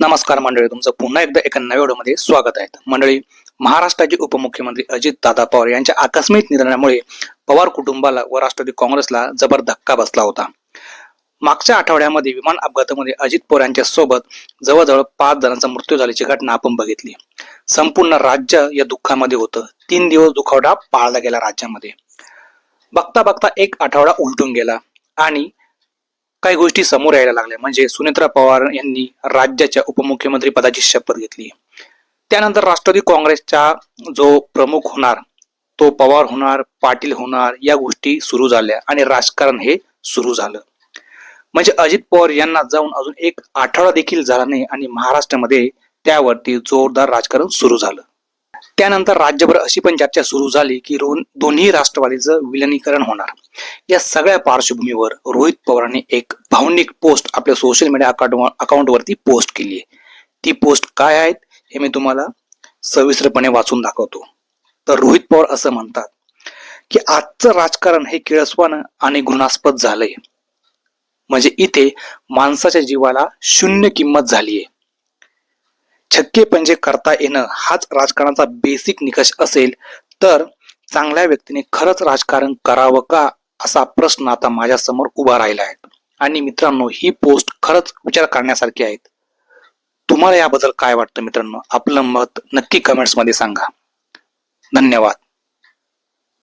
नमस्कार मंडळी, तुमचं पुन्हा एकदा एका नव्या व्हिडिओमध्ये स्वागत आहे. मंडळी, महाराष्ट्राचे उपमुख्यमंत्री अजित दादा पवार यांच्या आकस्मिक निधनामुळे पवार कुटुंबाला व राष्ट्रवादी काँग्रेसला जबर धक्का बसला होता. मागच्या आठवड्यामध्ये विमान अपघातामध्ये अजित पवार यांच्या सोबत जवळजवळ 5 जणांचा मृत्यू झाल्याची घटना आपण बघितली. संपूर्ण राज्य या दुःखामध्ये होतं. 3 दिवस दुखावडा पाळला गेला राज्यामध्ये. बघता बघता एक आठवडा उलटून गेला आणि काही गोष्टी समोर यायला लागल्या. म्हणजे सुनेत्रा पवार यांनी राज्याच्या उपमुख्यमंत्री पदाची शपथ घेतली. त्यानंतर राष्ट्रवादी काँग्रेसचा जो प्रमुख होणार तो पवार होणार, पाटील होणार, या गोष्टी सुरू झाल्या आणि राजकारण हे सुरू झालं. म्हणजे अजित पवार यांना जाऊन अजून एक आठवडा देखील झाला नाही आणि महाराष्ट्रामध्ये त्यावरती जोरदार राजकारण सुरू झालं. त्यानंतर राज्यभर अशी पण चर्चा सुरू झाली की दोन्ही राष्ट्रवादीचं विलिनीकरण होणार. या सगळ्या पार्श्वभूमीवर रोहित पवारांनी एक भावनिक पोस्ट आपल्या सोशल मीडिया अकाउंटवरती पोस्ट केली आहे. ती पोस्ट काय आहेत हे मी तुम्हाला सविस्तरपणे वाचून दाखवतो. तर रोहित पवार असं म्हणतात की आजचं राजकारण हे किळसवान आणि घृणास्पद झालंय. म्हणजे इथे माणसाच्या जीवाला शून्य किंमत झालीये. छक्के पंजे करता येणं हाच राजकारणाचा बेसिक निकष असेल तर चांगल्या व्यक्तीने खरंच राजकारण करावं का, असा प्रश्न आता माझ्या समोर उभा राहिला आहे. आणि मित्रांनो, ही पोस्ट खरंच विचार करण्यासारखी आहे. तुम्हाला याबद्दल काय वाटतं मित्रांनो? आपलं मत नक्की कमेंट्स मध्ये सांगा. धन्यवाद.